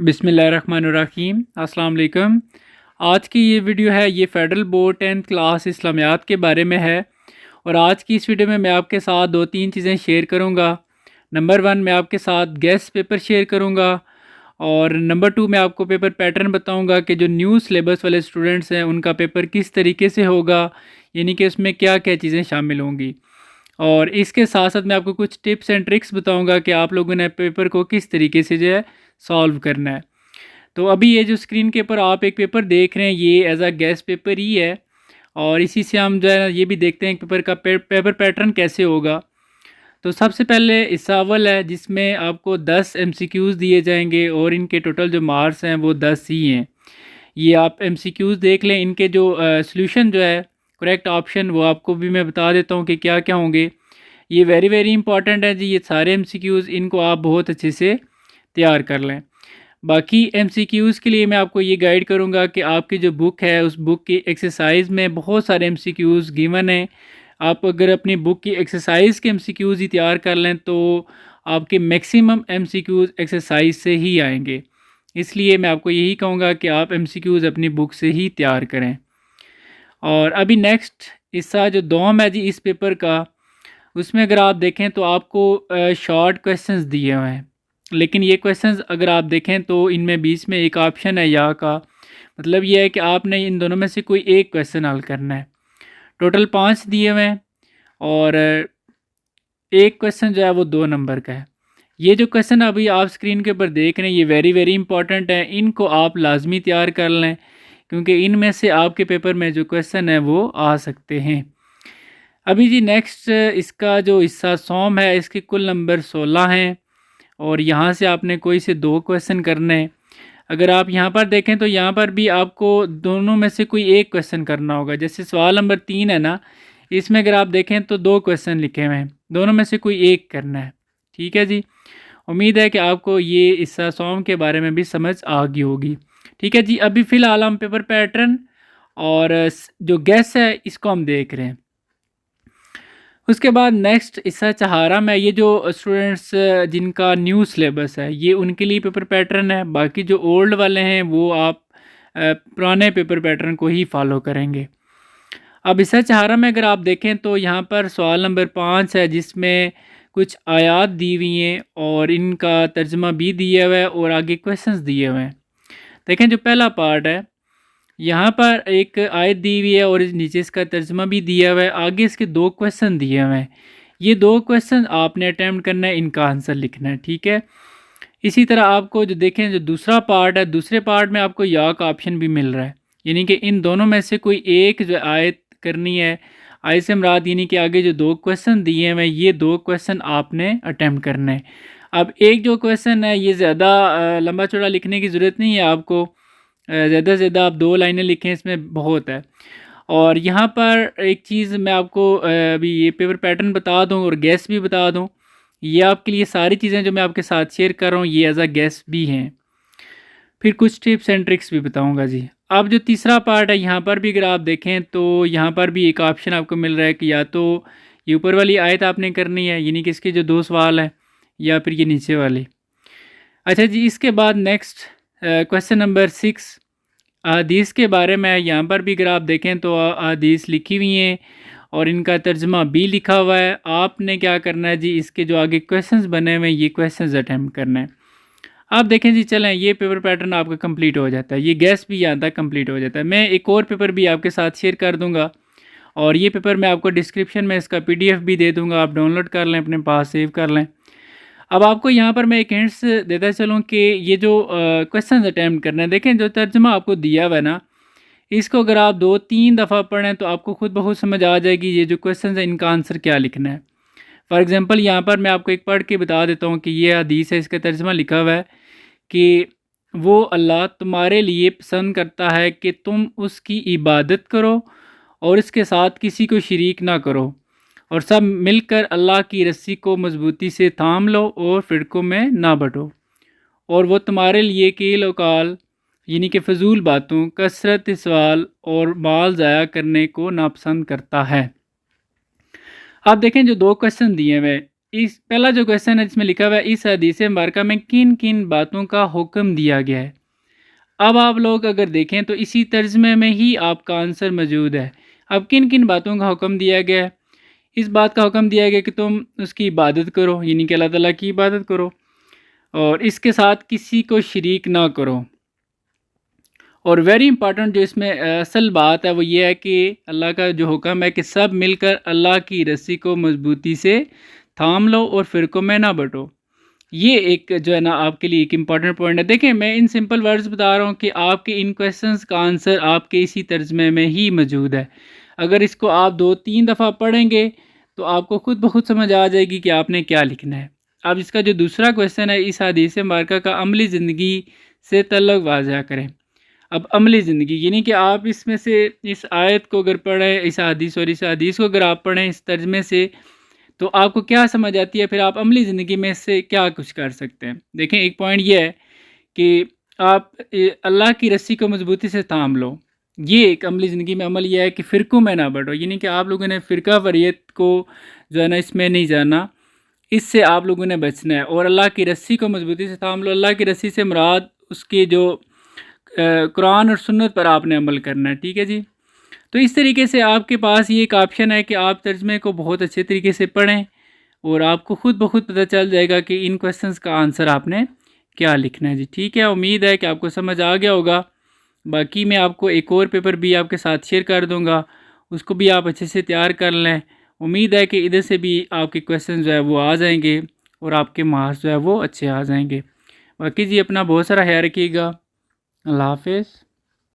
बिस्मिल्लाहिर्रहमानिर्रहीम अस्सलाम वालेकुम। आज की ये वीडियो है ये फ़ेडरल बोर्ड 10th क्लास इस्लामियात के बारे में है। और आज की इस वीडियो में मैं आपके साथ दो तीन चीज़ें शेयर करूँगा। नंबर 1 मैं आपके साथ गेस्ट पेपर शेयर करूँगा, और नंबर 2 मैं आपको पेपर पैटर्न बताऊँगा कि जो न्यू सिलेबस वाले स्टूडेंट्स हैं उनका पेपर किस तरीके से होगा, यानी कि उसमें क्या क्या चीज़ें शामिल होंगी। और इसके साथ साथ मैं आपको कुछ टिप्स एंड ट्रिक्स बताऊंगा कि आप लोगों ने पेपर को किस तरीके से जो है सॉल्व करना है। तो अभी ये जो स्क्रीन के ऊपर आप एक पेपर देख रहे हैं ये एज अ गेस्ट पेपर ही है, और इसी से हम जो है ना ये भी देखते हैं पेपर का पेपर पैटर्न कैसे होगा। तो सबसे पहले हिस्सा अव्वल है जिसमें आपको 10 एमसीक्यूज़ दिए जाएंगे और इनके टोटल जो मार्क्स हैं वो 10 ही हैं। ये आप एमसीक्यूज़ देख लें, इनके जो सॉल्यूशन जो है करेक्ट ऑप्शन वो आपको भी मैं बता देता हूँ कि क्या क्या होंगे। ये वेरी वेरी इंपॉर्टेंट है जी, ये सारे एमसीक्यूज़ इनको आप बहुत अच्छे से तैयार कर लें। बाकी एमसीक्यूज़ के लिए मैं आपको ये गाइड करूँगा कि आपकी जो बुक है उस बुक की एक्सरसाइज में बहुत सारे एमसीक्यूज़ गिवन हैं। आप अगर अपनी बुक की एक्सरसाइज के एमसीक्यूज़ ही तैयार कर लें तो आपके मैक्सिमम एमसीक्यूज़ एक्सरसाइज से ही आएंगे। इसलिए मैं आपको यही कहूँगा कि आप एमसीक्यूज़ अपनी बुक से ही तैयार करें। और अभी नेक्स्ट हिस्सा जो दोम है जी इस पेपर का, उसमें अगर आप देखें तो आपको शॉर्ट क्वेश्चंस दिए हुए हैं, लेकिन ये क्वेश्चंस अगर आप देखें तो इनमें बीच में एक ऑप्शन है या का, मतलब ये है कि आपने इन दोनों में से कोई एक क्वेश्चन हल करना है। टोटल 5 दिए हुए हैं और एक क्वेश्चन जो है वो 2 नंबर का है। ये जो क्वेश्चन अभी आप स्क्रीन के ऊपर देख रहे हैं ये वेरी वेरी इंपॉर्टेंट है, इनको आप लाजमी तैयार कर लें क्योंकि इनमें से आपके पेपर में जो क्वेश्चन है वो आ सकते हैं। अभी जी नेक्स्ट इसका जो हिस्सा सॉम है इसके कुल नंबर 16 हैं और यहाँ से आपने कोई से 2 क्वेश्चन करने हैं। अगर आप यहाँ पर देखें तो यहाँ पर भी आपको दोनों में से कोई एक क्वेश्चन करना होगा। जैसे सवाल नंबर 3 है ना, इसमें अगर आप देखें तो 2 क्वेश्चन लिखे हुए हैं, दोनों में से कोई एक करना है। ठीक है जी, उम्मीद है कि आपको ये हिस्सा सॉम के बारे में भी समझ आ गई होगी। ठीक है जी, अभी फ़िलहाल हम पेपर पैटर्न और जो गेस है इसको हम देख रहे हैं। उसके बाद नेक्स्ट हिस्सा चहारा में ये जो स्टूडेंट्स जिनका न्यू सिलेबस है ये उनके लिए पेपर पैटर्न है। बाकी जो ओल्ड वाले हैं वो आप पुराने पेपर पैटर्न को ही फॉलो करेंगे। अब हिस्सा चहारा में अगर आप देखें तो यहाँ पर सवाल नंबर 5 है जिसमें कुछ आयात दी हुई हैं और इनका तर्जमा भी दिया हुआ है और आगे क्वेश्चंस दिए हुए हैं। देखें जो पहला पार्ट है यहाँ पर एक आयत दी हुई है और नीचे इसका तर्जमा भी दिया हुआ है, आगे इसके 2 क्वेश्चन दिए हुए हैं। ये 2 क्वेश्चन आपने अटैम्प्ट करना है, इनका आंसर लिखना है। ठीक है, इसी तरह आपको जो देखें जो दूसरा पार्ट है, दूसरे पार्ट में आपको या का ऑप्शन भी मिल रहा है, यानी कि इन दोनों में से कोई एक जो आयत करनी है। आयत से मुराद यानी कि आगे जो 2 क्वेश्चन दिए हुए हैं ये 2 क्वेश्चन आपने अटैम्प्ट करना है। अब एक जो क्वेश्चन है ये ज़्यादा लंबा चौड़ा लिखने की ज़रूरत नहीं है आपको, ज़्यादा से ज़्यादा आप 2 लाइनें लिखें इसमें बहुत है। और यहाँ पर एक चीज़ मैं आपको अभी ये पेपर पैटर्न बता दूँ और गैस भी बता दूँ, ये आपके लिए सारी चीज़ें जो मैं आपके साथ शेयर कर रहा हूँ ये एज अ गैस भी हैं। फिर कुछ टिप्स एंड ट्रिक्स भी बताऊँगा जी। अब जो तीसरा पार्ट है यहाँ पर भी अगर आप देखें तो यहाँ पर भी एक ऑप्शन आपको मिल रहा है कि या तो ये ऊपर वाली आयत आपने करनी है यानी कि इसके जो 2 सवाल हैं, या फिर ये नीचे वाली। अच्छा जी, इसके बाद नेक्स्ट क्वेश्चन नंबर 6 अहादीस के बारे में। यहाँ पर भी अगर आप देखें तो अहादीस लिखी हुई हैं और इनका तर्जमा भी लिखा हुआ है। आपने क्या करना है जी, इसके जो आगे क्वेश्चंस बने हुए हैं ये क्वेश्चंस अटैम्प्ट करना है। आप देखें जी, चलें ये पेपर पैटर्न आपका कंप्लीट हो जाता है, ये गैस भी यहाँ तक कंप्लीट हो जाता है। मैं एक और पेपर भी आपके साथ शेयर कर दूँगा और ये पेपर मैं आपको डिस्क्रिप्शन में इसका PDF भी दे दूँगा, आप डाउनलोड कर लें, अपने पास सेव कर लें। अब आपको यहाँ पर मैं एक हिंट्स देता चलूँ कि ये जो क्वेश्चन अटैम्प्ट करना है, देखें जो तर्जमा आपको दिया हुआ है ना, इसको अगर आप 2-3 दफ़ा पढ़ें तो आपको खुद ब खुद समझ आ जाएगी ये जो क्वेश्चन है इनका आंसर क्या लिखना है। फॉर एग्जांपल यहाँ पर मैं आपको एक पढ़ के बता देता हूँ कि ये हदीस है, इसका तर्जमा लिखा हुआ है कि वो अल्लाह तुम्हारे लिए पसंद करता है कि तुम उसकी इबादत करो और इसके साथ किसी को शरीक ना करो, और सब मिलकर अल्लाह की रस्सी को मजबूती से थाम लो और फ़िरक़ों में ना बंटो, और वो तुम्हारे लिए कील वकाल यानी कि फ़जूल बातों, कसरत सवाल और माल ज़ाया करने को नापसंद करता है। आप देखें जो 2 क्वेश्चन दिए हुए, इस पहला जो क्वेश्चन है जिसमें लिखा हुआ है इस हदीस मुबारका में किन किन बातों का हुक्म दिया गया है। अब आप लोग अगर देखें तो इसी तर्जमे में ही आपका आंसर मौजूद है। अब किन किन बातों का हुक्म दिया गया है। इस बात का हुक्म दिया गया कि तुम उसकी इबादत करो, यानी कि अल्लाह ताला की इबादत करो और इसके साथ किसी को शरीक ना करो। और वेरी इंपॉर्टेंट जो इसमें असल बात है वो ये है कि अल्लाह का जो हुक्म है कि सब मिलकर अल्लाह की रस्सी को मजबूती से थाम लो और फ़िरक़ों में ना बंटो। ये एक जो है ना आपके लिए एक इम्पॉर्टेंट पॉइंट है। देखें, मैं इन सिंपल वर्ड्स बता रहा हूँ कि आपके इन क्वेश्चंस का आंसर आपके इसी तर्जमे में ही मौजूद है। अगर इसको आप 2-3 दफ़ा पढ़ेंगे तो आपको खुद ब खुद समझ आ जाएगी कि आपने क्या लिखना है। अब इसका जो दूसरा क्वेश्चन है, इस हदीस मुबारका का अमली ज़िंदगी से तल्लुक़ वाज़ह करें। अब अमली ज़िंदगी यानी कि आप इसमें से इस आयत को अगर पढ़ें, इस हदीस को अगर आप पढ़ें इस तर्जमे से, तो आपको क्या समझ आती है, फिर आप अमली ज़िंदगी में से क्या कुछ कर सकते हैं। देखें, एक पॉइंट ये है कि आप अल्लाह की रस्सी को मजबूती से थाम लो। ये एक अमली ज़िंदगी में अमल यह है कि फ़िरक़ों में ना बढ़ो, यानी कि आप लोगों ने फ़िरका वरीयत को जो है ना इसमें नहीं जाना, इससे आप लोगों ने बचना है। और अल्लाह की रस्सी को मजबूती से थाम लो। अल्लाह की रस्सी से मुराद उसकी जो कुरान और सुन्नत पर आपने अमल करना है। ठीक है जी। तो इस तरीके से आपके पास ये एक ऑप्शन है कि आप तर्जमे को बहुत अच्छे तरीके से पढ़ें और आपको खुद ब खुद पता चल जाएगा कि इन क्वेश्चंस का आंसर आपने क्या लिखना है जी। ठीक है, उम्मीद है कि आपको समझ आ गया होगा। बाकी मैं आपको एक और पेपर भी आपके साथ शेयर कर दूंगा, उसको भी आप अच्छे से तैयार कर लें। उम्मीद है कि इधर से भी आपके क्वेश्चन जो है वो आ जाएंगे और आपके मार्क्स जो है वो अच्छे आ जाएंगे। बाकी जी अपना बहुत सारा ख्याल रखिएगा। अल्लाह हाफ़िज़।